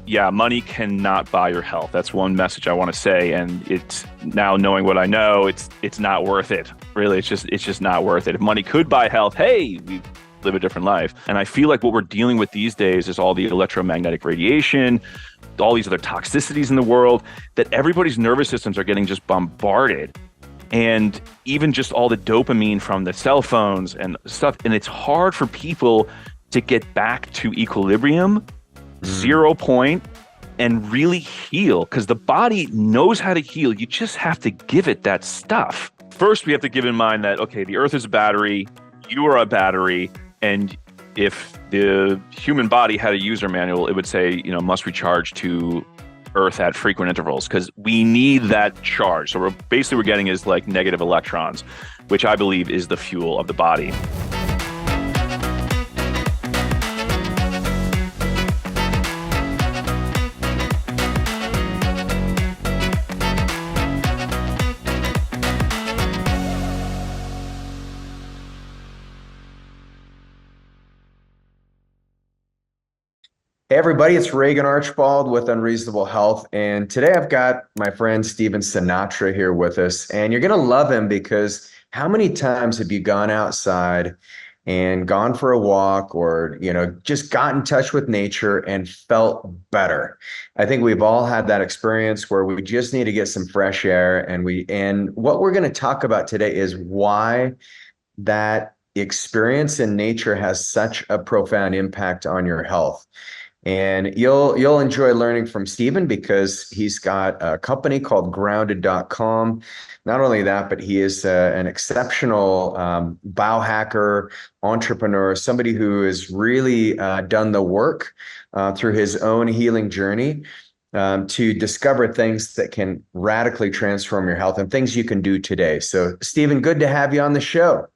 yeah, money cannot buy your health. That's one message I want to say. And it's now knowing what I know, it's not worth it. Really, it's just not worth it. If money could buy health, hey, we live a different life. And I feel like what we're dealing with these days is all the electromagnetic radiation, all these other toxicities in the world, that everybody's nervous systems are getting just bombarded. And even just all the dopamine from the cell phones and stuff. And it's hard for people to get back to equilibrium, 0 point, and really heal, because the body knows how to heal. You just have to give it that stuff. First, we have to give in mind that, okay, the earth is a battery, you are a battery, and if the human body had a user manual, it would say, must recharge to earth at frequent intervals, because we need that charge. So we're getting is like negative electrons, which I believe is the fuel of the body. Hey everybody, it's Regan Archibald with Unreasonable Health, and today I've got my friend Stephen Sinatra here with us, and you're gonna love him because how many times have you gone outside and gone for a walk or just got in touch with nature and felt better? I think we've all had that experience where we just need to get some fresh air, and what we're going to talk about today is why that experience in nature has such a profound impact on your health. And you'll enjoy learning from Stephen because he's got a company called grounded.com. Not only that, but he is an exceptional biohacker, entrepreneur, somebody who has really done the work through his own healing journey to discover things that can radically transform your health and things you can do today. So, Stephen, good to have you on the show.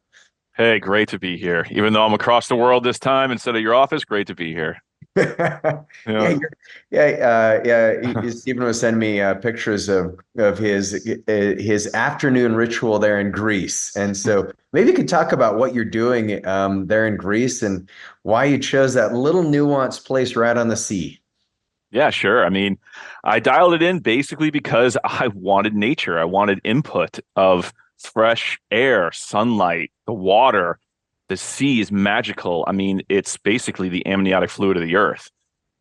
Hey, great to be here. Even though I'm across the world this time instead of your office, great to be here. Yeah, Stephen was sending me pictures of his afternoon ritual there in Greece, and so maybe you could talk about what you're doing there in Greece and why you chose that little nuanced place right on the sea. Yeah, sure. I mean, I dialed it in basically because I wanted nature. I wanted input of fresh air, sunlight, the water. The sea is magical. I mean, it's basically the amniotic fluid of the earth.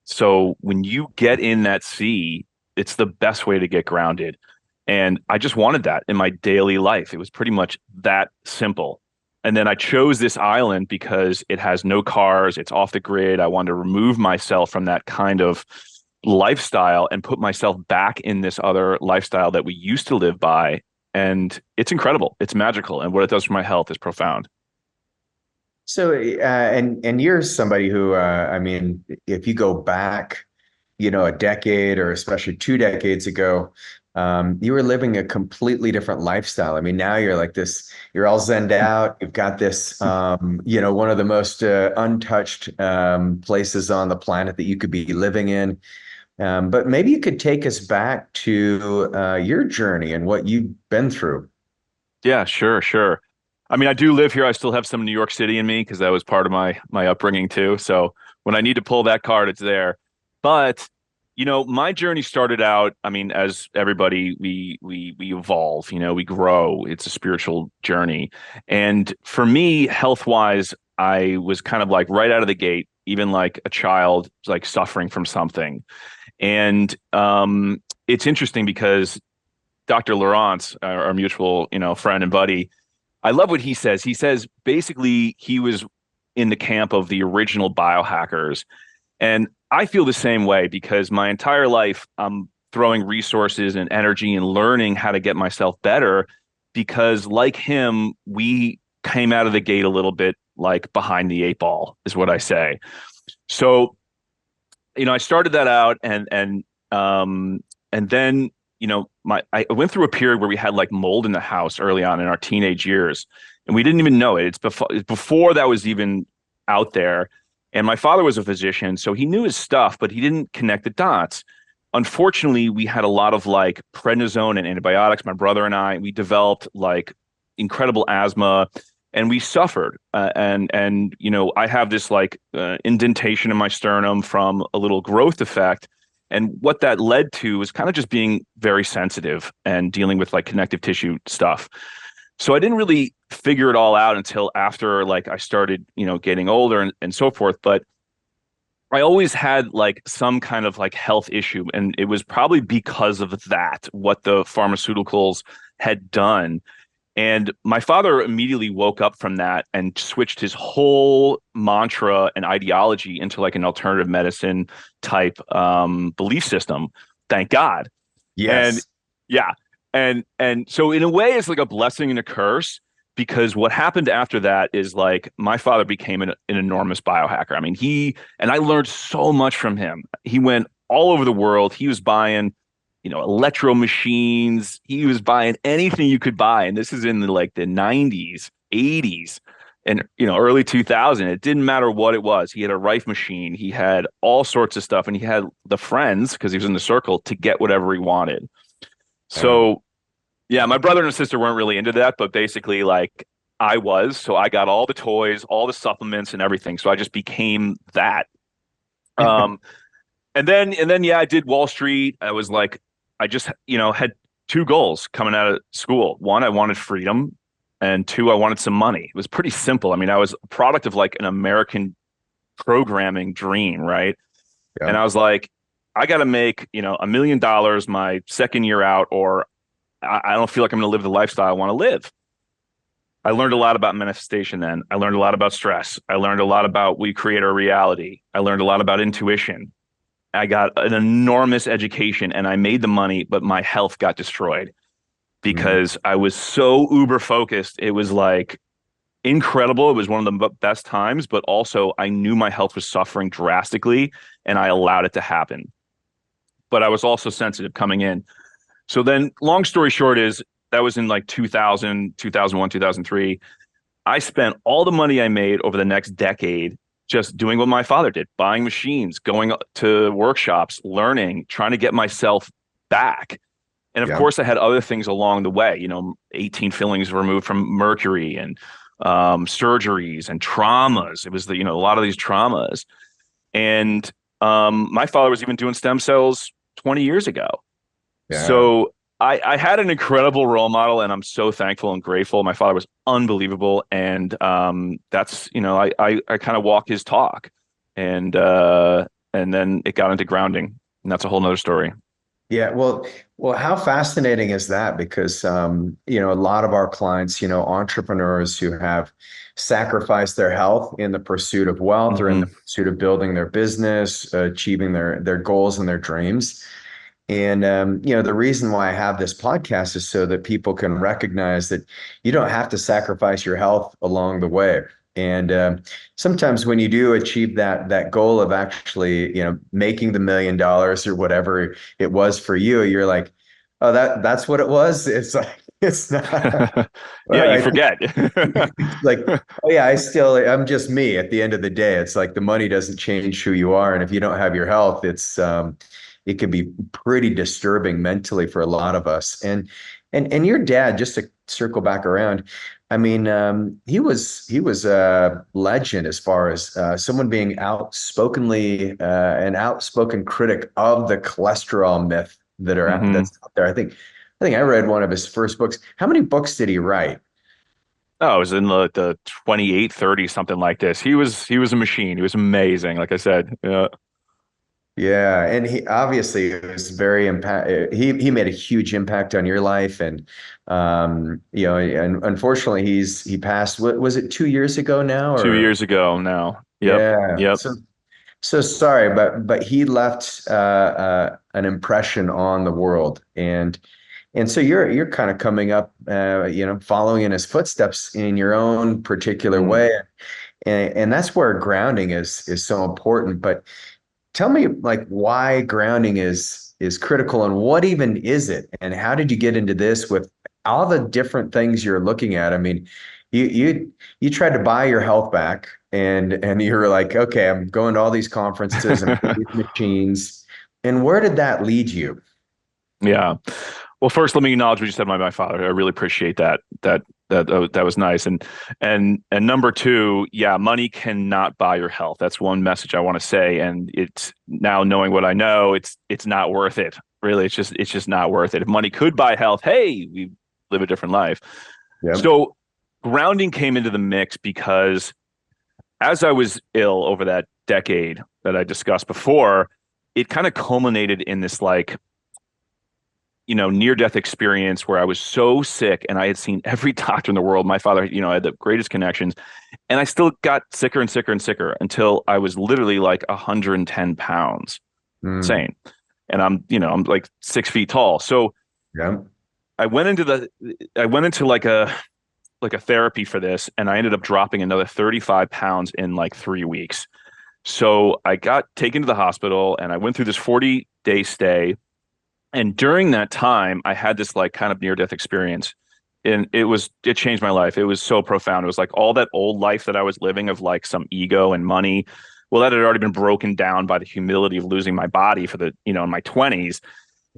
So when you get in that sea, it's the best way to get grounded. And I just wanted that in my daily life. It was pretty much that simple. And then I chose this island because it has no cars. It's off the grid. I wanted to remove myself from that kind of lifestyle and put myself back in this other lifestyle that we used to live by. And it's incredible. It's magical. And what it does for my health is profound. So, and you're somebody who, I mean, if you go back, a decade or especially 2 decades ago, you were living a completely different lifestyle. I mean, now you're like this, you're all zenned out. You've got this, one of the most untouched places on the planet that you could be living in. But maybe you could take us back to your journey and what you've been through. Yeah, sure. I mean, I do live here. I still have some New York City in me because that was part of my upbringing too. So when I need to pull that card, it's there. But my journey started out. I mean, as everybody, we evolve. We grow. It's a spiritual journey. And for me, health wise, I was kind of like right out of the gate, even like a child, like suffering from something. And it's interesting because Dr. Lawrence, our mutual friend and buddy, I love what he says. He says basically he was in the camp of the original biohackers. And I feel the same way because my entire life I'm throwing resources and energy and learning how to get myself better because like him, we came out of the gate a little bit like behind the eight ball is what I say. So, I started that out and then I went through a period where we had like mold in the house early on in our teenage years, and we didn't even know it. It's before that was even out there. And my father was a physician, so he knew his stuff, but he didn't connect the dots. Unfortunately, we had a lot of like prednisone and antibiotics. My brother and we developed like incredible asthma, and we suffered. I have this like indentation in my sternum from a little growth defect. And what that led to was kind of just being very sensitive and dealing with like connective tissue stuff. So I didn't really figure it all out until after like I started, getting older and so forth. But I always had like some kind of like health issue. And it was probably because of that, what the pharmaceuticals had done. And my father immediately woke up from that and switched his whole mantra and ideology into like an alternative medicine type belief system. Thank God. And Yes. yeah, and so in a way, it's like a blessing and a curse because what happened after that is like my father became an enormous biohacker. I mean, and I learned so much from him. He went all over the world. He was buying electro machines. He was buying anything you could buy. And this is in the 90s, 80s, and early 2000. It didn't matter what it was. He had a Rife machine. He had all sorts of stuff. And he had the friends, because he was in the circle, to get whatever he wanted. Wow. So yeah, my brother and sister weren't really into that, but basically like I was. So I got all the toys, all the supplements and everything. So I just became that. Um, and then yeah, I did Wall Street. I was like, I just, had two goals coming out of school. One, I wanted freedom, and two, I wanted some money. It was pretty simple. I mean, I was a product of like an American programming dream, right? And Yeah. I was like, I got to make, $1 million my second year out, or I don't feel like I'm going to live the lifestyle I want to live. I learned a lot about manifestation then. I learned a lot about stress. I learned a lot about we create our reality. I learned a lot about intuition. I got an enormous education and I made the money, but my health got destroyed Mhm. because I was so uber focused. It was like incredible. It was one of the best times, but also I knew my health was suffering drastically and I allowed it to happen. But I was also sensitive coming in. So then, long story short is that was in like 2000, 2001, 2003. I spent all the money I made over the next decade just doing what my father did, buying machines, going to workshops, learning, trying to get myself back. And of Yeah. course, I had other things along the way, 18 fillings removed from mercury and surgeries and traumas. It was a lot of these traumas. And my father was even doing stem cells 20 years ago. Yeah. So I had an incredible role model, and I'm so thankful and grateful. My father was unbelievable, and that's I kind of walk his talk, and then it got into grounding, and that's a whole nother story. Yeah, well, how fascinating is that? Because a lot of our clients, entrepreneurs who have sacrificed their health in the pursuit of wealth or in the Hmm. pursuit of building their business, achieving their goals and their dreams. And the reason why I have this podcast is so that people can recognize that you don't have to sacrifice your health along the way. And sometimes when you do achieve that goal of actually, making the $1 million or whatever it was for you, you're like, oh, that's what it was. It's like it's not. Yeah, All you right. forget. It's like, oh yeah, I'm just me at the end of the day. It's like the money doesn't change who you are. And if you don't have your health, it can be pretty disturbing mentally for a lot of us. And your dad, just to circle back around, I mean, he was a legend as far as someone being an outspoken critic of the cholesterol myth Hmm. that's out there. I think I read one of his first books. How many books did he write? Oh, it was in the 28, 30, something like this. He was a machine. He was amazing. Like I said, yeah. Yeah, and he obviously was very impact. He made a huge impact on your life, and and unfortunately, he passed. What was it, 2 years ago now, 2 years or ago now. Yep. yeah? Yep. So sorry, but he left an impression on the world, and so you're kind of coming up, following in his footsteps in your own particular Mhm. way, and that's where grounding is so important, but. Tell me like why grounding is critical and what even is it? And how did you get into this with all the different things you're looking at? I mean, you tried to buy your health back and you were like, okay, I'm going to all these conferences and these machines. And where did that lead you? Yeah. Well, first, let me acknowledge what you said about my father. I really appreciate that That was nice. And number two, yeah, money cannot buy your health. That's one message I want to say. And it's now knowing what I know, it's not worth it. Really, it's just not worth it. If money could buy health, hey, we live a different life. Yep. So grounding came into the mix because as I was ill over that decade that I discussed before, it kind of culminated in this like, near death experience where I was so sick and I had seen every doctor in the world. My father, I had the greatest connections, and I still got sicker and sicker and sicker until I was literally like 110 pounds. Mm. Insane. And I'm like 6 feet tall. So Yeah. I went into like a therapy for this, and I ended up dropping another 35 pounds in like 3 weeks. So I got taken to the hospital and I went through this 40-day stay. And during that time, I had this like kind of near death experience. And it changed my life. It was so profound. It was like all that old life that I was living of like some ego and money. Well, that had already been broken down by the humility of losing my body for in my 20s.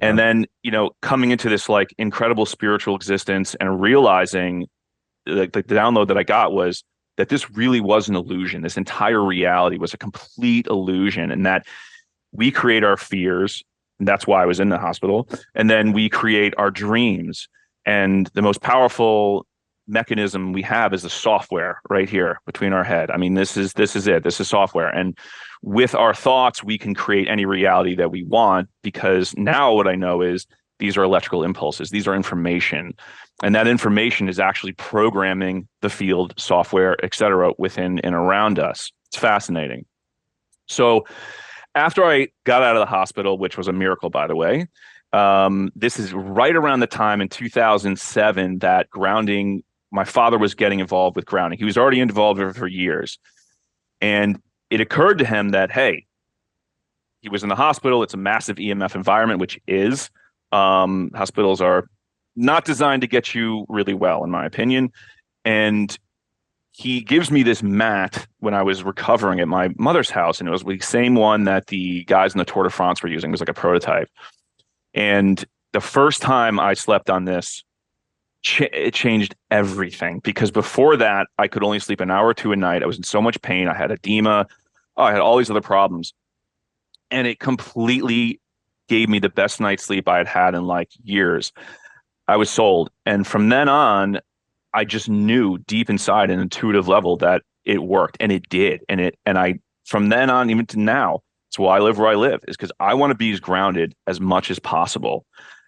And Yeah. then, coming into this like incredible spiritual existence and realizing the download that I got was that this really was an illusion. This entire reality was a complete illusion, and that we create our fears. And that's why I was in the hospital. And then we create our dreams. And the most powerful mechanism we have is the software right here between our head. I mean, this is it. This is software. And with our thoughts, we can create any reality that we want, because now what I know is these are electrical impulses. These are information. And that information is actually programming the field, software, et cetera, within and around us. It's fascinating. So after I got out of the hospital, which was a miracle, by the way, this is right around the time in 2007 that grounding, my father was getting involved with grounding. He was already involved with it for years. And it occurred to him that, hey, he was in the hospital. It's a massive EMF environment, which is. Hospitals are not designed to get you really well, in my opinion. And he gives me this mat when I was recovering at my mother's house, and it was the same one that the guys in the Tour de France were using. It was like a prototype. And the first time I slept on this, it changed everything, because before that, I could only sleep an hour or two a night. I was in so much pain. I had edema. I had all these other problems. And it completely gave me the best night's sleep I had had in like years. I was sold. And from then on, I just knew deep inside an intuitive level that it worked, and it did. And I, from then on, even to now, it's why I live where I live, is because I want to be as grounded as much as possible.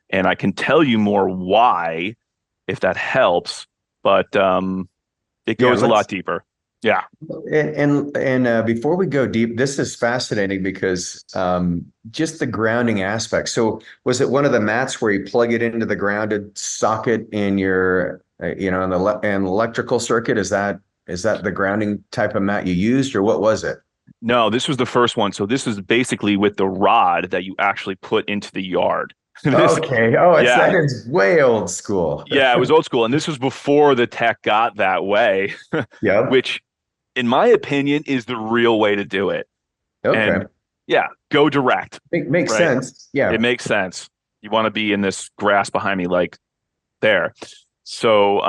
And I can tell you more why, if that helps, but it goes a lot deeper. Yeah. And before we go deep, this is fascinating because just the grounding aspect. So was it one of the mats where you plug it into the grounded socket in your, in an electrical circuit? Is that the grounding type of mat you used, or what was it? No, this was the first one. So this is basically with the rod that you actually put into the yard. Okay. Oh, Yeah. that is way old school. Yeah, it was old school. And this was before the tech got that way, Yep. which in my opinion is the real way to do it. Okay. And yeah, go direct. Makes Right. sense. Yeah. It makes sense. You want to be in this grass behind me, like there. So,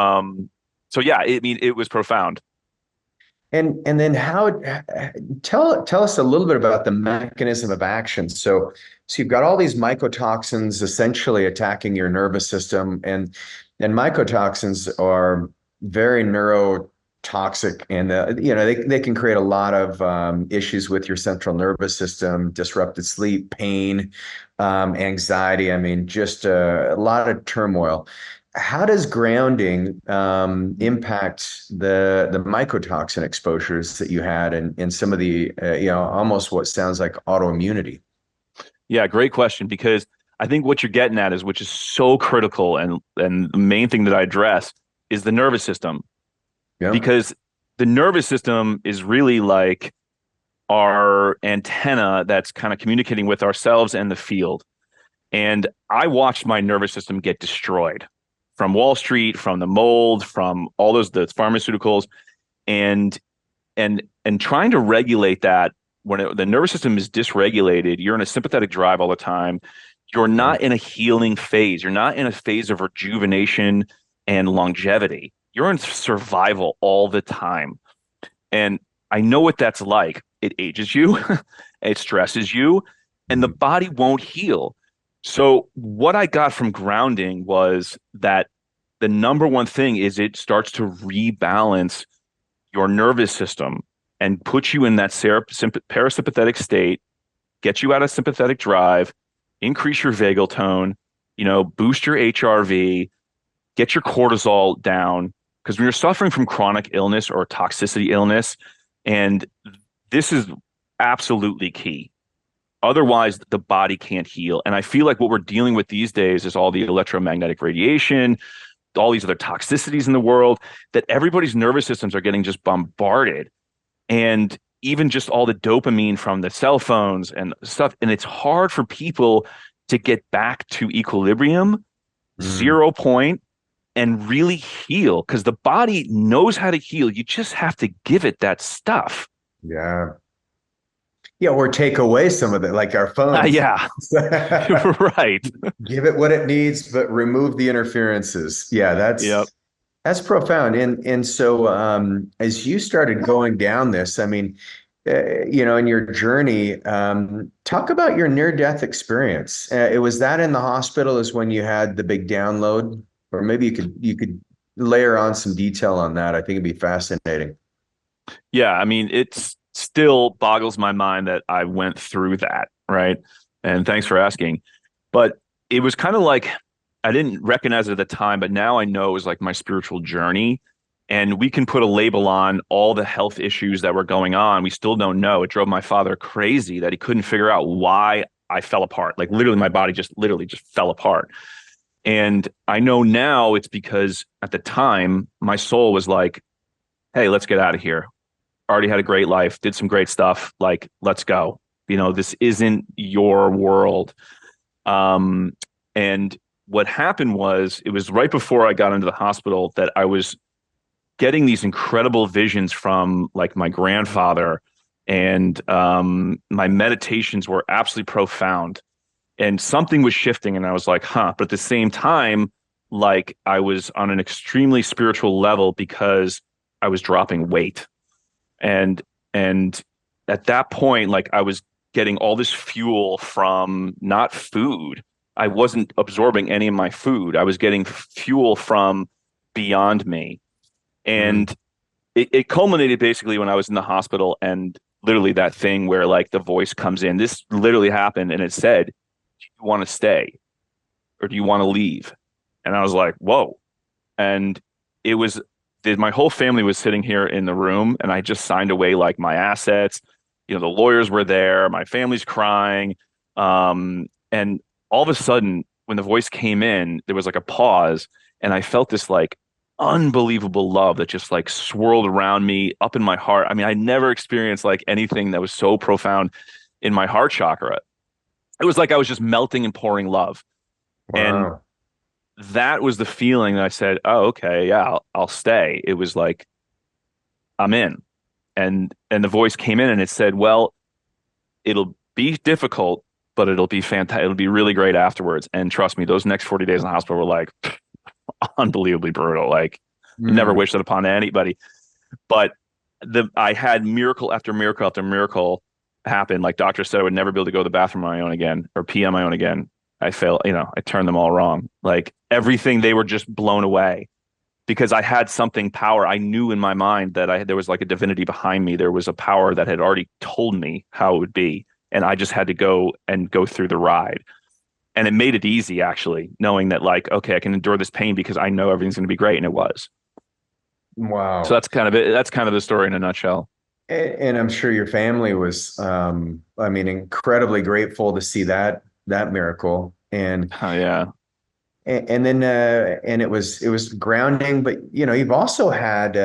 yeah, it was profound. And then tell us a little bit about the mechanism of action. So you've got all these mycotoxins essentially attacking your nervous system, and mycotoxins are very neurotoxic, and they can create a lot of issues with your central nervous system, disrupted sleep, pain, anxiety. I mean, just a lot of turmoil. How does grounding impact the mycotoxin exposures that you had and some of the almost what sounds like autoimmunity? Yeah, great question, because I think what you're getting at is, which is so critical, and the main thing that I address is the nervous system. Yeah. Because the nervous system is really like our antenna that's kind of communicating with ourselves and the field. And I watched my nervous system get destroyed from Wall Street, from the mold, from all the pharmaceuticals, and trying to regulate that. When the nervous system is dysregulated, you're in a sympathetic drive all the time. You're not in a healing phase. You're not in a phase of rejuvenation and longevity. you're in survival all the time. And I know what that's like. It ages you, it stresses you, and the Mhm. body won't heal. So, what I got from grounding was that the number one thing is it starts to rebalance your nervous system and put you in that parasympathetic state, get you out of sympathetic drive, increase your vagal tone, boost your HRV, get your cortisol down. Because when you're suffering from chronic illness or toxicity illness, and this is absolutely key. Otherwise, the body can't heal. And I feel like what we're dealing with these days is all the electromagnetic radiation, all these other toxicities in the world, that everybody's nervous systems are getting just bombarded. And even just all the dopamine from the cell phones and stuff. And it's hard for people to get back to equilibrium, Mm. 0 point, and really heal because the body knows how to heal. You just have to give it that stuff. Yeah. Yeah, or take away some of it, like our phones. Yeah, right. Give it what it needs, but remove the interferences. Yeah, Yep. that's profound. And so as you started going down this, I mean, in your journey, talk about your near-death experience. It was that in the hospital is when you had the big download, or maybe you could layer on some detail on that. I think it'd be fascinating. Yeah. I mean, it's still boggles my mind that I went through that. Right. And thanks for asking. But it was kind of like I didn't recognize it at the time, but now I know it was like my spiritual journey. And we can put a label on all the health issues that were going on. We still don't know. It drove my father crazy that he couldn't figure out why I fell apart. Like literally, my body just literally just fell apart. And I know now it's because at the time, my soul was like, hey, let's get out of here. Already had a great life, did some great stuff. Like, let's go. This isn't your world. Um, and what happened was it was right before I got into the hospital that I was getting these incredible visions from like my grandfather, and my meditations were absolutely profound. And something was shifting, and I was like, huh. But at the same time, like I was on an extremely spiritual level because I was dropping weight. And at that point, like I was getting all this fuel from not food. I wasn't absorbing any of my food. I was getting fuel from beyond me. Mm. And it culminated basically when I was in the hospital, and literally that thing where like the voice comes in. This literally happened, and it said, "Do you want to stay or do you want to leave?" And I was like, "Whoa!" And it was my whole family was sitting here in the room, and I just signed away like my assets. The lawyers were there, my family's crying, and all of a sudden, when the voice came in, there was like a pause, and I felt this like unbelievable love that just like swirled around me up in my heart. I mean, I never experienced like anything that was so profound in my heart chakra. It was like I was just melting and pouring love. And Wow. that was the feeling that I said, "Oh, okay, yeah, I'll stay." It was like I'm in. And the voice came in and it said, "Well, it'll be difficult, but it'll be fantastic. It'll be really great afterwards." And trust me, those next 40 days in the hospital were like unbelievably brutal. Like never Mm. wish that upon anybody. But I had miracle after miracle after miracle happen. Like doctors said I would never be able to go to the bathroom on my own again or pee on my own again. I failed, I turned them all wrong. Like everything, they were just blown away because I had something power. I knew in my mind that there was like a divinity behind me. There was a power that had already told me how it would be. And I just had to go through the ride. And it made it easy, actually, knowing that like, okay, I can endure this pain because I know everything's going to be great. And it was. So Wow. that's kind of it. That's kind of the story in a nutshell. And I'm sure your family was, I mean, incredibly grateful to see that miracle. Oh, yeah. And then and it was grounding, but you've also had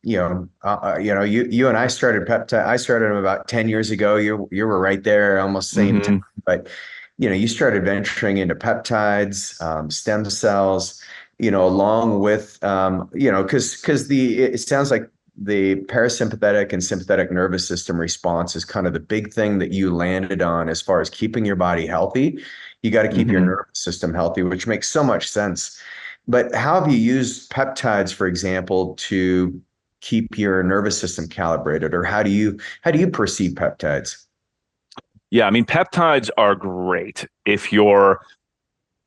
you and I started peptide. I started them about 10 years ago. You were right there, almost same time. Hmm. But you started venturing into peptides, stem cells. Along with because it sounds like the parasympathetic and sympathetic nervous system response is kind of the big thing that you landed on as far as keeping your body healthy. You got to keep your Hmm. nervous system healthy, which makes so much sense. But how have you used peptides, for example, to keep your nervous system calibrated, or how do you perceive peptides? Yeah, I mean, peptides are great if you're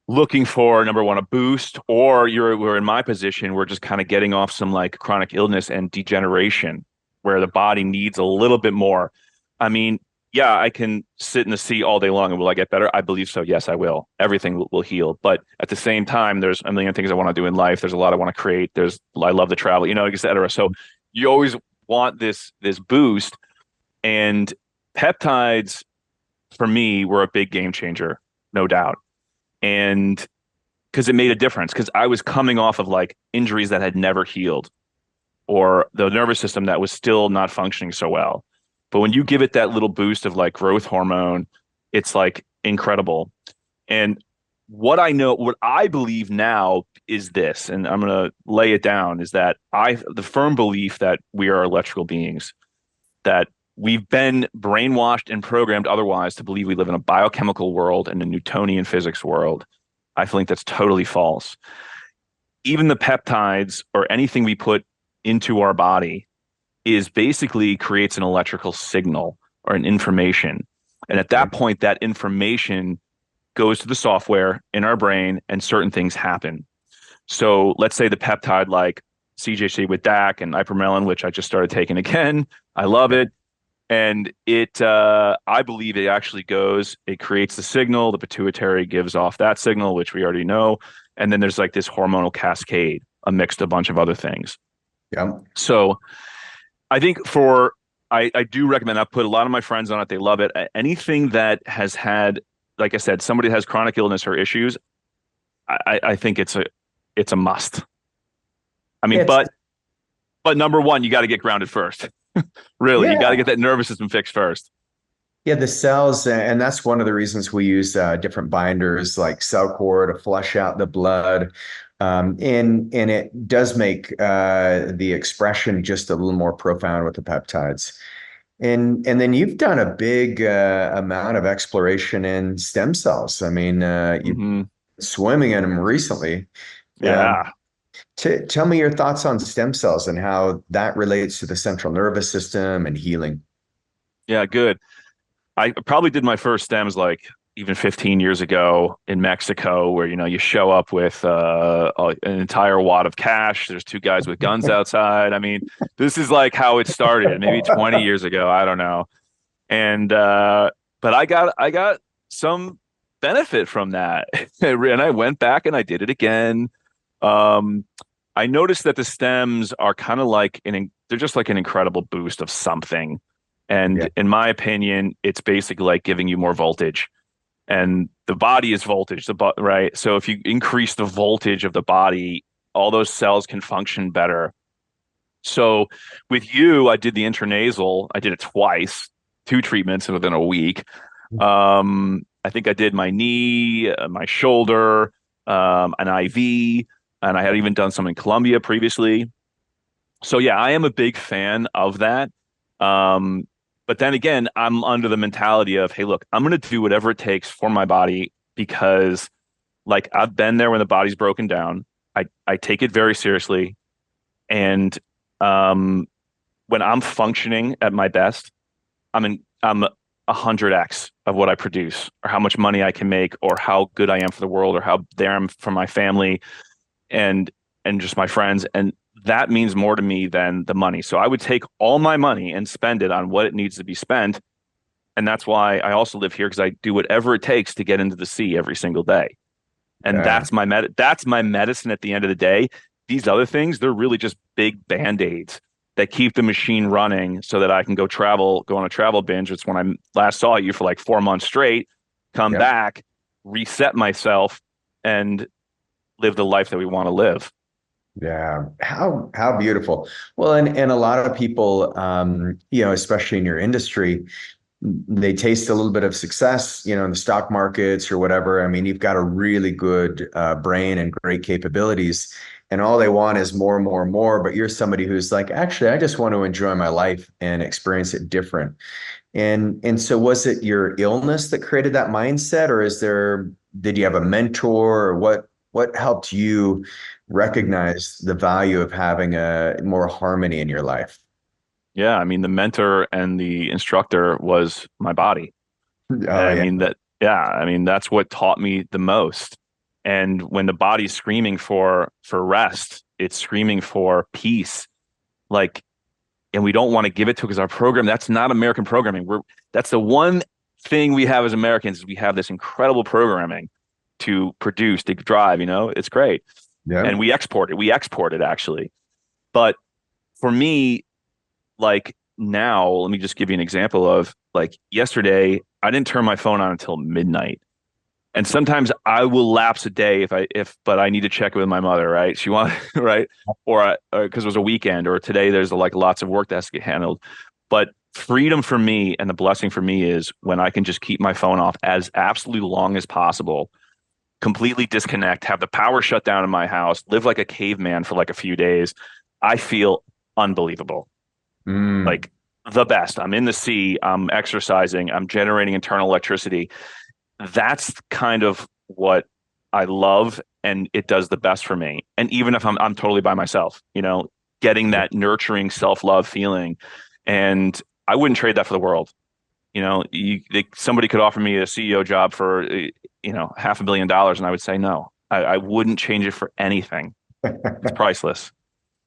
looking for number one, a boost, or we're in my position, we're just kind of getting off some like chronic illness and degeneration where the body needs a little bit more. I mean, yeah, I can sit in the sea all day long and will I get better? I believe so. Yes, I will. Everything will heal. But at the same time, there's a million things I want to do in life. There's a lot I want to create. I love to travel, et cetera. So you always want this boost. And peptides for me were a big game changer, no doubt. And because it made a difference, because I was coming off of like injuries that had never healed or the nervous system that was still not functioning so well. But when you give it that little boost of like growth hormone, it's like incredible. And what I believe now is this, and I'm going to lay it down, is that the firm belief that we are electrical beings, that we've been brainwashed and programmed otherwise to believe we live in a biochemical world and a Newtonian physics world. I think that's totally false. Even the peptides or anything we put into our body is basically creates an electrical signal or an information. And at Yeah. that point, that information goes to the software in our brain and certain things happen. So let's say the peptide like CJC with DAC and ipramelin, which I just started taking again. I love Yeah. it. And I believe it creates the signal. The pituitary gives off that signal, which we already know. And then there's like this hormonal cascade amidst a bunch of other things. Yeah. So I think I do recommend, I put a lot of my friends on it. They love it. Anything that has had, like I said, somebody that has chronic illness or issues, I think it's a must. I mean, It's but number one, you got to get grounded first. Really, you got to yeah. get that nervous system fixed first. Yeah, the cells, and that's one of the reasons we use different binders like Cellcore to flush out the blood. And it does make the expression just a little more profound with the peptides. And then you've done a big amount of exploration in stem cells. I mean, you've Hmm. been swimming in them recently. Um, Yeah. tell me your thoughts on stem cells and how that relates to the central nervous system and healing. Yeah, good. I probably did my first stems like even 15 years ago in Mexico, where you show up with an entire wad of cash. There's two guys with guns outside. I mean, this is like how it started, maybe 20 years ago. I don't know. And but I got some benefit from that, and I went back and I did it again. Um, I noticed that the stems are kind of like they're just like an incredible boost of something. Yeah. And in my opinion, it's basically like giving you more voltage. And the body is voltage, right? So if you increase the voltage of the body, all those cells can function better. So with you, I did the intranasal. I did it twice, two treatments within a week. I think I did my knee, my shoulder, an IV, and I had even done some in Colombia previously. So yeah, I am a big fan of that. Um, but then again, I'm under the mentality of, hey, look, I'm going to do whatever it takes for my body because, like, I've been there when the body's broken down. I take it very seriously, and um, when I'm functioning at my best, I'm 100x of what I produce, or how much money I can make, or how good I am for the world, or how there I'm for my family, and just my friends, and that means more to me than the money. So I would take all my money and spend it on what it needs to be spent, and that's why I also live here because I do whatever it takes to get into the sea every single day, and Yeah. that's my medicine at the end of the day. These other things, they're really just big band-aids that keep the machine running so that I can go on a travel binge. It's when I last saw you for like 4 months straight, come Yep. back, reset myself, and live the life that we want to live. Yeah, how beautiful. Well, and a lot of people, especially in your industry, they taste a little bit of success, in the stock markets or whatever. I mean, you've got a really good brain and great capabilities, and all they want is more and more and more. But you're somebody who's like, actually, I just want to enjoy my life and experience it different. And so, was it your illness that created that mindset, or did you have a mentor, or what helped you recognize the value of having a more harmony in your life? Yeah, I mean, the mentor and the instructor was my body. Oh I yeah. mean yeah, I mean, that's what taught me the most. And when the body's screaming for rest, it's screaming for peace. Like, and we don't want to give it to because our program, that's not American programming. That's the one thing we have as Americans is we have this incredible programming to produce, to drive, it's great. Yeah. And we export it actually. But for me, like now, let me just give you an example of like yesterday, I didn't turn my phone on until midnight. And sometimes I will lapse a day but I need to check it with my mother, right? She wants, right? Or because it was a weekend, or today there's like lots of work that has to get handled. But freedom for me and the blessing for me is when I can just keep my phone off as absolutely long as possible, completely disconnect, have the power shut down in my house, live like a caveman for like a few days. I feel unbelievable. Mm. Like the best. I'm in the sea, I'm exercising, I'm generating internal electricity. That's kind of what I love, and it does the best for me. And even if I'm totally by myself, getting that nurturing self-love feeling. And I wouldn't trade that for the world. Somebody could offer me a CEO job for $500 million, and I would say no. I wouldn't change it for anything. It's priceless.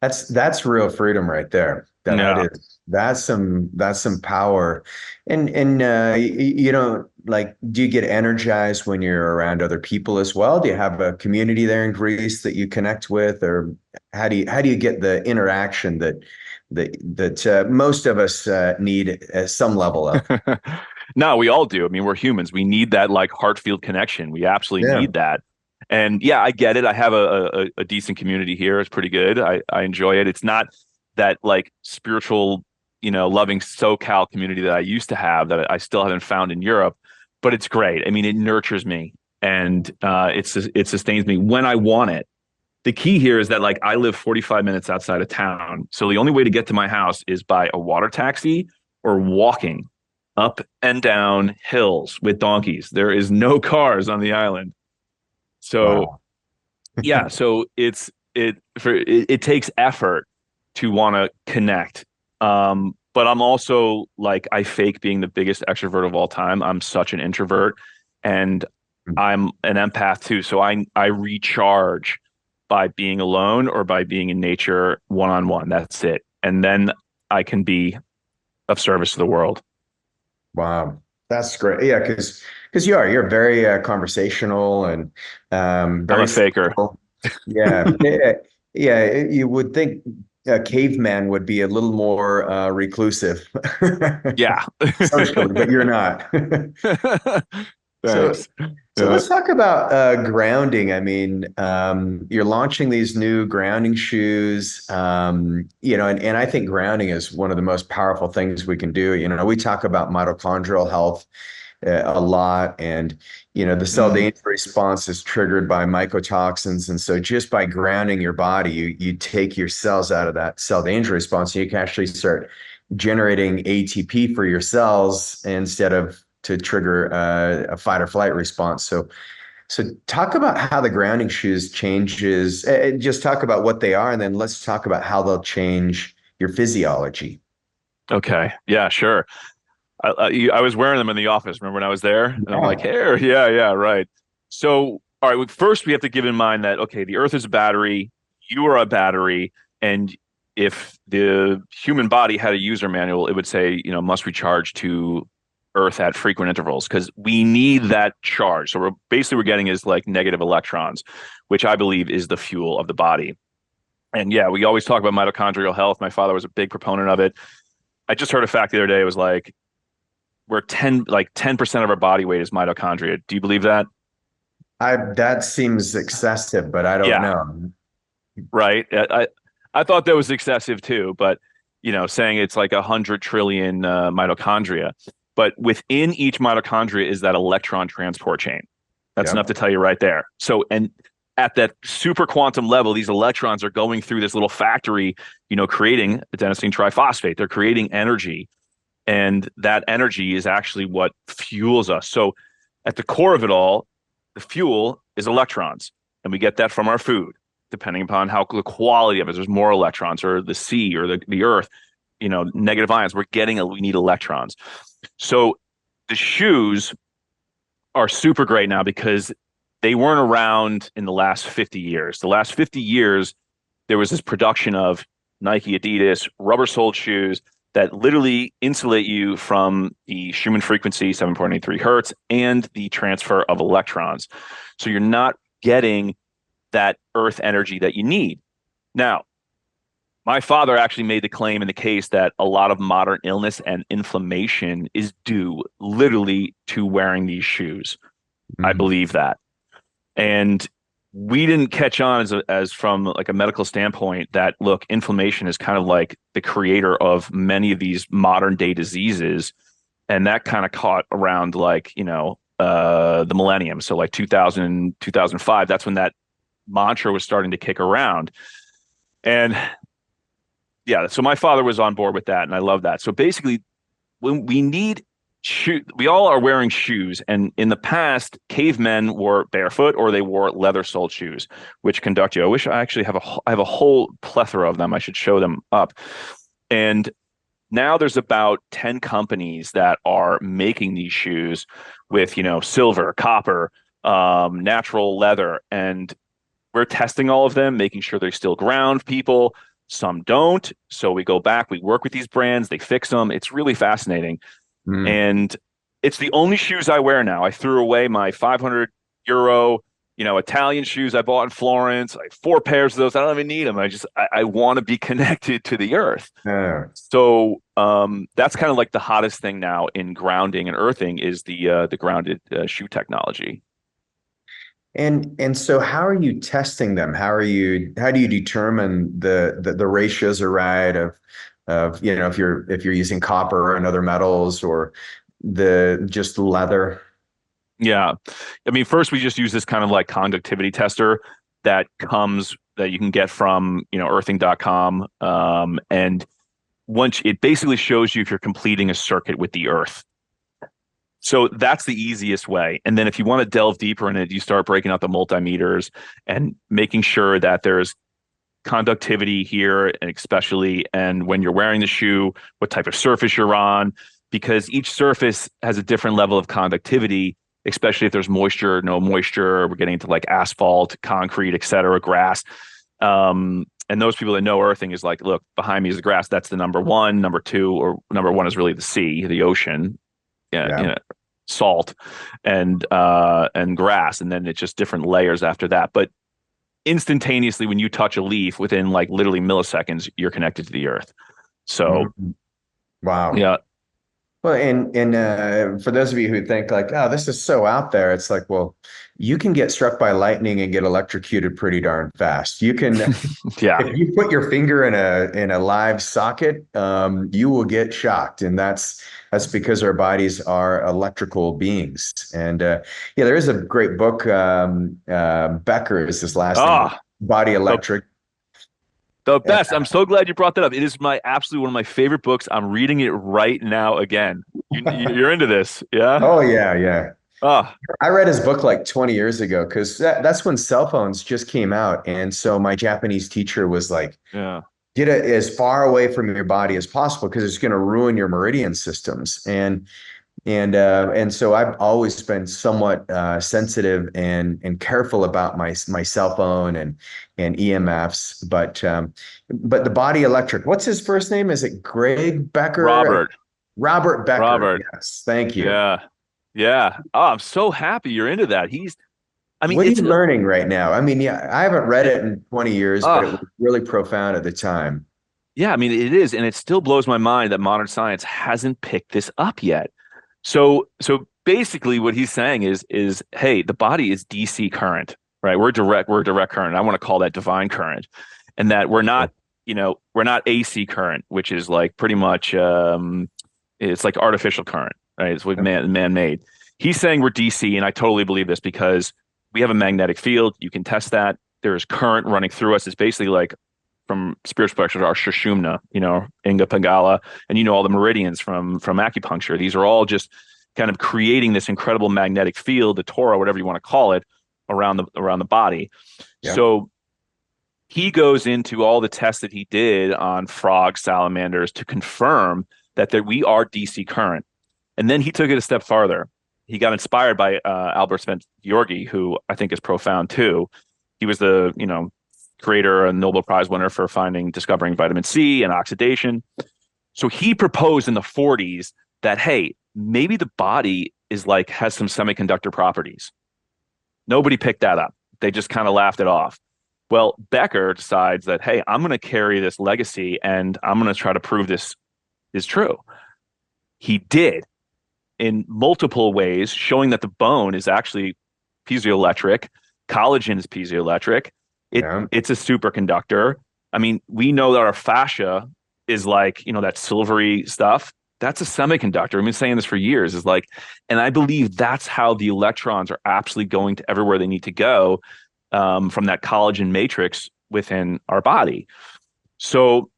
That's real freedom right there. That Yeah. is that's some power. And you know, like, do you get energized when you're around other people as well? Do you have a community there in Greece that you connect with, or how do you get the interaction that most of us need at some level of? No, we all do. I mean, we're humans. We need that like heart-field connection. We absolutely Yeah. need that. And yeah, I get it. I have a decent community here. It's pretty good. I enjoy it. It's not that like spiritual, loving SoCal community that I used to have that I still haven't found in Europe, but it's great. I mean, it nurtures me and it sustains me when I want it. The key here is that like I live 45 minutes outside of town. So the only way to get to my house is by a water taxi or walking up and down hills with donkeys. There is no cars on the island. So Wow. yeah, so it takes effort to want to connect. But I'm also like I fake being the biggest extrovert of all time. I'm such an introvert and I'm an empath too. So I recharge by being alone or by being in nature one on one. That's it. And then I can be of service to the world. Wow, that's great. Yeah, because you're very conversational and I'm very a faker. social. Yeah, yeah, yeah. You would think a caveman would be a little more reclusive Yeah. socially, but you're not. So, Thanks. so Yeah. let's talk about grounding. I mean, you're launching these new grounding shoes, and I think grounding is one of the most powerful things we can do. We talk about mitochondrial health a lot, and the cell Mm. danger response is triggered by mycotoxins, and so just by grounding your body, you take your cells out of that cell danger response, and you can actually start generating ATP for your cells instead of to trigger a fight or flight response. So talk about how the grounding shoes changes. Just talk about what they are, and then let's talk about how they'll change your physiology. Okay. Yeah, sure. I was wearing them in the office. Remember when I was there? And I'm like, Yeah. here, yeah, yeah, right. So, all right, first we have to give in mind that, okay, the Earth is a battery, you are a battery, and if the human body had a user manual, it would say, must recharge to Earth at frequent intervals because we need that charge. So we're getting is like negative electrons, which I believe is the fuel of the body. And yeah, we always talk about mitochondrial health. My father was a big proponent of it. I just heard a fact the other day. It was like we're 10% of our body weight is mitochondria. Do you believe that? That seems excessive, but I don't Yeah, know. right. I thought that was excessive too, but saying it's like 100 trillion mitochondria, but within each mitochondria is that electron transport chain. That's enough Yep. to tell you right there. So, and at that super quantum level, these electrons are going through this little factory, creating adenosine triphosphate. They're creating energy, and that energy is actually what fuels us. So, at the core of it all, the fuel is electrons. And and we get that from our food, depending upon how the quality of it. There's more electrons, or the sea, or the earth, negative ions. We need electrons. So the shoes are super great now because they weren't around in the last 50 years. The last 50 years, there was this production of Nike, Adidas, rubber-soled shoes that literally insulate you from the Schumann frequency, 7.83 hertz, and the transfer of electrons. So you're not getting that earth energy that you need. Now, my father actually made the claim in the case that a lot of modern illness and inflammation is due literally to wearing these shoes. I believe that. And we didn't catch on as from like a medical standpoint that, look, inflammation is kind of like the creator of many of these modern day diseases. And that kind of caught around like, the millennium. So like 2000, 2005, that's when that mantra was starting to kick around. And yeah, so my father was on board with that, and I love that. So basically, when we need we all are wearing shoes, and in the past, cavemen wore barefoot or they wore leather-soled shoes, which conduct you. I wish I actually I have a whole plethora of them. I should show them up. And now there's about 10 companies that are making these shoes with, silver, copper, natural leather, and we're testing all of them, making sure they still ground people. Some don't. So we go back, we work with these brands, they fix them. It's really fascinating. And it's the only shoes I wear now. I threw away my 500 euro, Italian shoes I bought in Florence. I have 4 pairs of those. I don't even need them. I want to be connected to the earth. So that's kind of like the hottest thing now in grounding and earthing is the grounded shoe technology. And so how are you testing them? How do you determine the ratios are right of if you're using copper and other metals or just leather? Yeah. I mean, first we just use this kind of like conductivity tester that you can get from, earthing.com. And once it basically shows you if you're completing a circuit with the earth. So that's the easiest way. And then if you want to delve deeper in it, you start breaking out the multimeters and making sure that there's conductivity here, and especially, and when you're wearing the shoe, what type of surface you're on, because each surface has a different level of conductivity, especially if there's moisture, no moisture. We're getting into like asphalt, concrete, et cetera, grass. And those people that know earthing is like, look, behind me is the grass. That's the number one. Number two, or number one is really the sea, the ocean. Yeah. Salt and grass, and then it's just different layers after that. But instantaneously, when you touch a leaf, within like literally milliseconds, you're connected to the earth. So, wow. Yeah. Well, and for those of you who think like, oh, this is so out there, it's like, well, you can get struck by lightning and get electrocuted pretty darn fast. You can, Yeah. if you put your finger in a live socket, you will get shocked, and that's because our bodies are electrical beings. And there is a great book. Becker is his last name. Body Electric. The best. I'm so glad you brought that up. It is absolutely one of my favorite books. I'm reading it right now again. You're into this, yeah? Oh yeah. Ah, I read his book like 20 years ago because that's when cell phones just came out, and so my Japanese teacher was like, yeah. Get it as far away from your body as possible because it's going to ruin your meridian systems. And so I've always been somewhat sensitive and careful about my cell phone and EMFs. But the Body Electric, what's his first name? Is it Greg Becker? Robert Becker. Robert. Yes, thank you. Yeah. Oh, I'm so happy you're into that. What are you learning right now? I mean, yeah, I haven't read it in 20 years, but it was really profound at the time. Yeah, I mean, it is, and it still blows my mind that modern science hasn't picked this up yet. So basically what he's saying is, hey, the body is DC current, right? We're direct current. I want to call that divine current. And that we're not AC current, which is like pretty much it's like artificial current, right? It's what man-made. He's saying we're DC, and I totally believe this because we have a magnetic field. You can test that. There's current running through us. It's basically like, from spiritual perspective, our Sushumna, Inga Pingala, and all the meridians from acupuncture. These are all just kind of creating this incredible magnetic field, the Torah, whatever you want to call it, around the body. Yeah. So he goes into all the tests that he did on frogs, salamanders to confirm that we are DC current. And then he took it a step farther. He got inspired by Albert Spence Georgi, who I think is profound too. He was the creator and Nobel Prize winner for discovering vitamin C and oxidation. So he proposed in the 40s that, hey, maybe the body has some semiconductor properties. Nobody picked that up. They just kind of laughed it off. Well, Becker decides that, hey, I'm going to carry this legacy and I'm going to try to prove this is true. He did in multiple ways, showing that the bone is actually piezoelectric. Collagen is piezoelectric. Yeah. It's a superconductor. I mean, we know that our fascia is that silvery stuff. That's a semiconductor. I've been saying this for years. And I believe that's how the electrons are absolutely going to everywhere they need to go, from that collagen matrix within our body. So,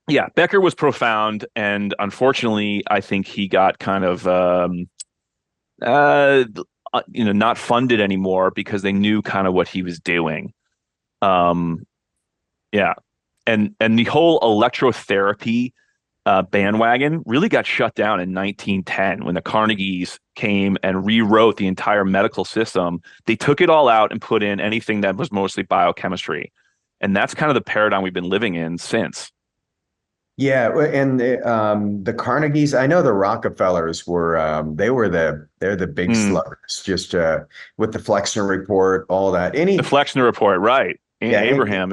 yeah, Becker was profound, and unfortunately, I think he got kind of not funded anymore because they knew kind of what he was doing. Yeah, and the whole electrotherapy bandwagon really got shut down in 1910 when the Carnegies came and rewrote the entire medical system. They took it all out and put in anything that was mostly biochemistry, and that's kind of the paradigm we've been living in since. Yeah, and the Carnegies, I know the Rockefellers they're the big Hmm. sluggers, just with the Flexner report, all that. The Flexner report, right? Yeah, Abraham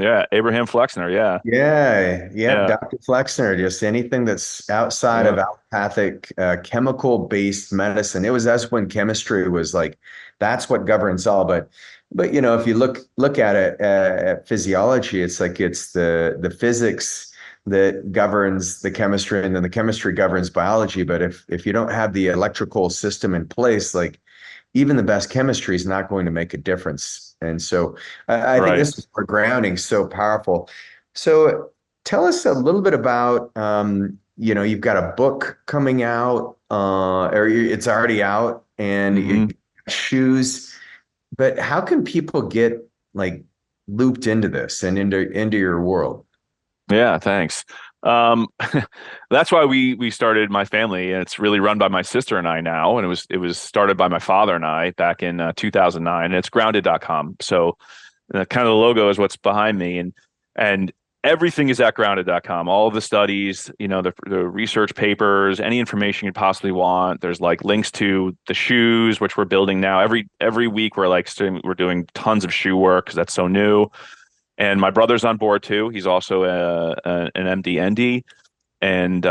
Flexner, yeah, yep, yeah, Dr. Flexner, just anything that's outside yeah, of allopathic, chemical-based medicine. That's when chemistry was that's what governs all. But if you look at it at physiology, it's the physics that governs the chemistry, and then the chemistry governs biology. But if you don't have the electrical system in place, even the best chemistry is not going to make a difference. And so I think right. this is where grounding is so powerful. So tell us a little bit about, you've got a book coming out, it's already out, and Hmm. shoes. But how can people get looped into this and into your world? Yeah, thanks. Um, that's why we started my family, and it's really run by my sister and I now, and it was started by my father and I back in 2009, and it's grounded.com. So kind of the logo is what's behind me, and everything is at grounded.com. All of the studies, the research papers, any information you possibly want. There's links to the shoes, which we're building now. Every week we're doing tons of shoe work because that's so new. And my brother's on board too. He's also an MD, and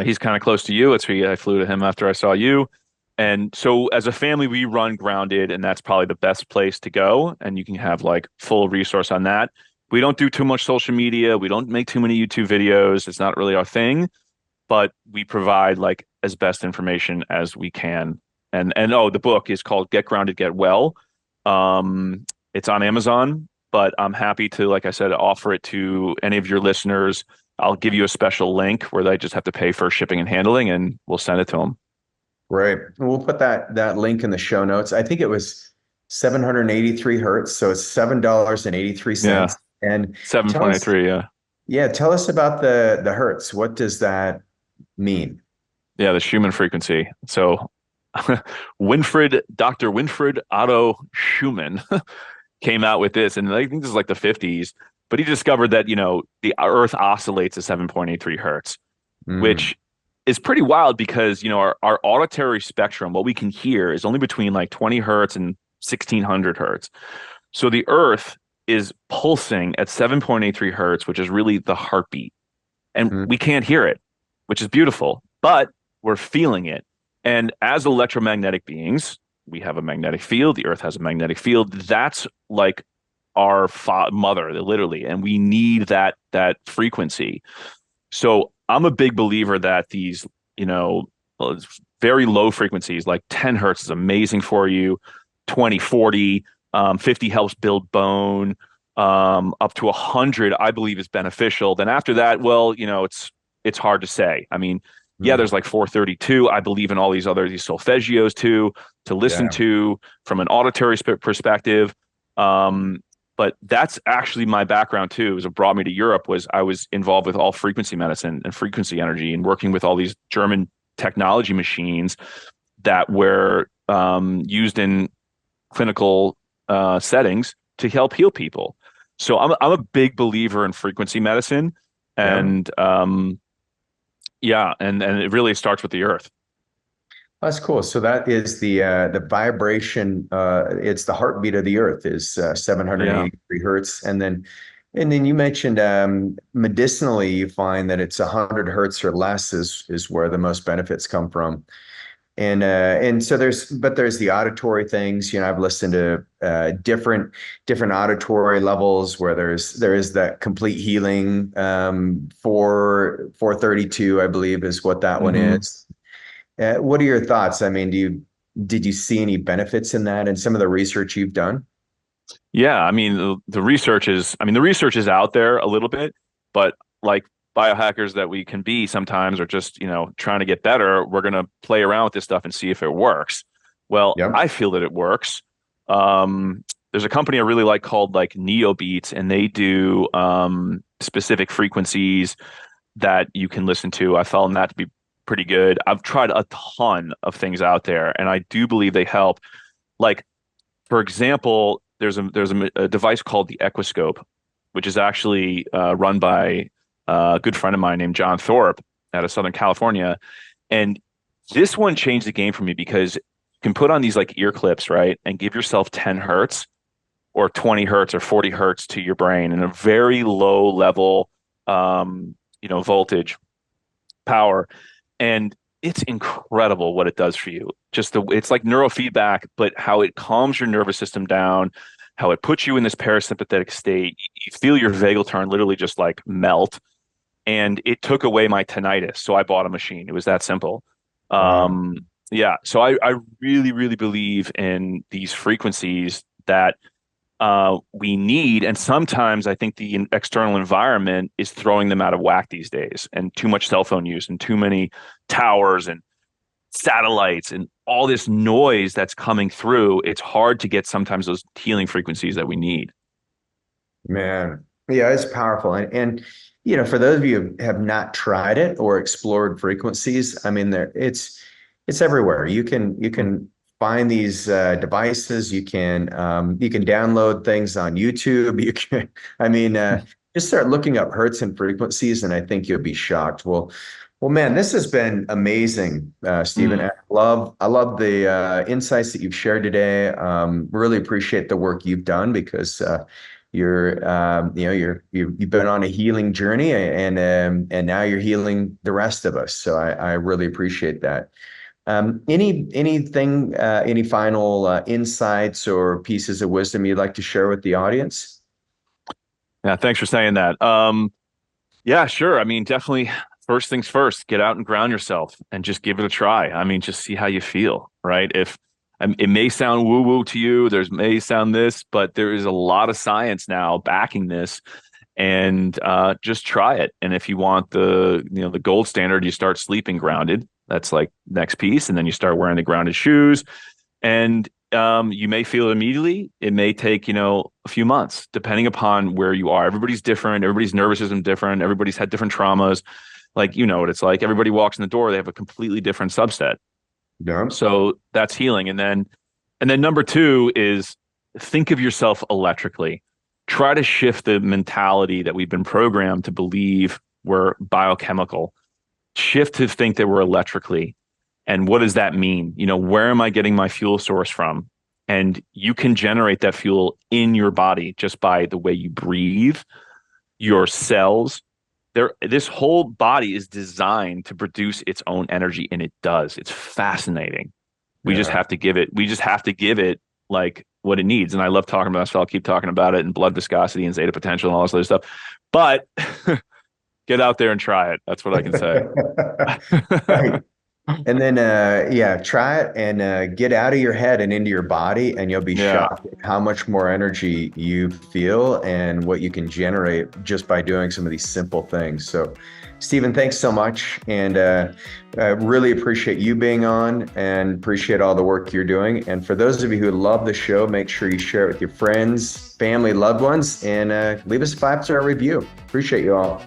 he's kind of close to you. I flew to him after I saw you. And so as a family, we run Grounded, and that's probably the best place to go. And you can have full resource on that. We don't do too much social media. We don't make too many YouTube videos. It's not really our thing, but we provide as best information as we can. And oh, the book is called Get Grounded, Get Well. It's on Amazon, but I'm happy to, like I said, offer it to any of your listeners. I'll give you a special link where they just have to pay for shipping and handling, and we'll send it to them. Right. We'll put that link in the show notes. I think it was 783 hertz, so it's Yeah, $7.83. And tell us, 723. Yeah, yeah, tell us about the hertz. What does that mean? yeah, the Schumann frequency. So, Dr. Winfried Otto Schumann came out with this, and I think this is the 50s. But he discovered that the Earth oscillates at 7.83 hertz, Mm, which is pretty wild because our auditory spectrum, what we can hear, is only between 20 hertz and 1600 hertz. So the Earth is pulsing at 7.83 hertz, which is really the heartbeat, and mm, we can't hear it, which is beautiful, but we're feeling it. And as electromagnetic beings, we have a magnetic field. The Earth has a magnetic field. That's our mother, literally, and we need that frequency. So I'm a big believer that these, very low frequencies, like 10 hertz is amazing for you, 20, 40, 50 helps build bone, up to 100, I believe is beneficial. Then after that, well, it's hard to say. I mean, Yeah, there's like 432. I believe in all these solfeggios too, to listen Yeah. to from an auditory perspective. But that's actually my background too. Is what brought me to Europe was I was involved with all frequency medicine and frequency energy and working with all these German technology machines that were used in clinical settings to help heal people. So I'm a big believer in frequency medicine, Yeah. and yeah, and it really starts with the earth. That's cool. So that is the vibration. It's the heartbeat of the earth is Yeah. 783 hertz, and then you mentioned medicinally, you find that it's 100 hertz or less is where the most benefits come from. And so there's the auditory things. You know, I've listened to different auditory levels where there is that complete healing. 432, I believe, is what that one Hmm. is. What are your thoughts? I mean, did you see any benefits in that and some of the research you've done? Yeah, I mean the research is out there a little bit, but like biohackers that we can be sometimes are just, trying to get better, we're going to play around with this stuff and see if it works. Well, Yep. I feel that it works. There's a company I really like called like Neobeats, and they do specific frequencies that you can listen to. I found that to be pretty good. I've tried a ton of things out there, and I do believe they help. Like, for example, there's a device called the Equiscope, which is actually run by a good friend of mine named John Thorpe out of Southern California. And this one changed the game for me because you can put on these like ear clips, right, and give yourself 10 hertz or 20 hertz or 40 hertz to your brain in a very low level, voltage power. And it's incredible what it does for you. It's like neurofeedback, but how it calms your nervous system down, how it puts you in this parasympathetic state. You feel your vagal tone literally just like melt. And it took away my tinnitus. So I bought a machine. It was that simple. Wow. Um, yeah. So I really, really believe in these frequencies that we need. And sometimes I think the external environment is throwing them out of whack these days, and too much cell phone use and too many towers and satellites and all this noise that's coming through. It's hard to get sometimes those healing frequencies that we need. Man, yeah, it's powerful. And you know, for those of you who have not tried it or explored frequencies, I mean, it's everywhere. You can find these devices. You can download things on YouTube. You can, I mean, just start looking up hertz and frequencies, and I think you'll be shocked. Well, man, this has been amazing, Stephen. Mm. I love the insights that you've shared today. Really appreciate the work you've done because you've been on a healing journey, and now you're healing the rest of us. So I really appreciate that. Any final insights or pieces of wisdom you'd like to share with the audience? Yeah, thanks for saying that. Yeah, sure. I mean, definitely first things first, get out and ground yourself and just give it a try. I mean, just see how you feel, right? If it may sound woo woo to you, there's may sound this, but there is a lot of science now backing this, and just try it. And if you want the gold standard, you start sleeping grounded. That's like next piece, and then you start wearing the grounded shoes, and you may feel it immediately. It may take, a few months, depending upon where you are. Everybody's different. Everybody's nervous system different. Everybody's had different traumas. Like, what it's like. Everybody walks in the door, they have a completely different subset. Yeah. So that's healing. And then number two is think of yourself electrically. Try to shift the mentality that we've been programmed to believe we're biochemical. Shift to think that we're electrically. And what does that mean? Where am I getting my fuel source from? And you can generate that fuel in your body just by the way you breathe, your cells. This whole body is designed to produce its own energy, and it does. It's fascinating. Yeah. We just have to give it like what it needs. And I love talking about this, so I'll keep talking about it, and blood viscosity and zeta potential and all this other stuff. But get out there and try it. That's what I can say. Right. And then, yeah, try it and get out of your head and into your body, and you'll be Yeah. shocked at how much more energy you feel and what you can generate just by doing some of these simple things. So, Stephen, thanks so much. And I really appreciate you being on and appreciate all the work you're doing. And for those of you who love the show, make sure you share it with your friends, family, loved ones, and leave us a 5-star review. Appreciate you all.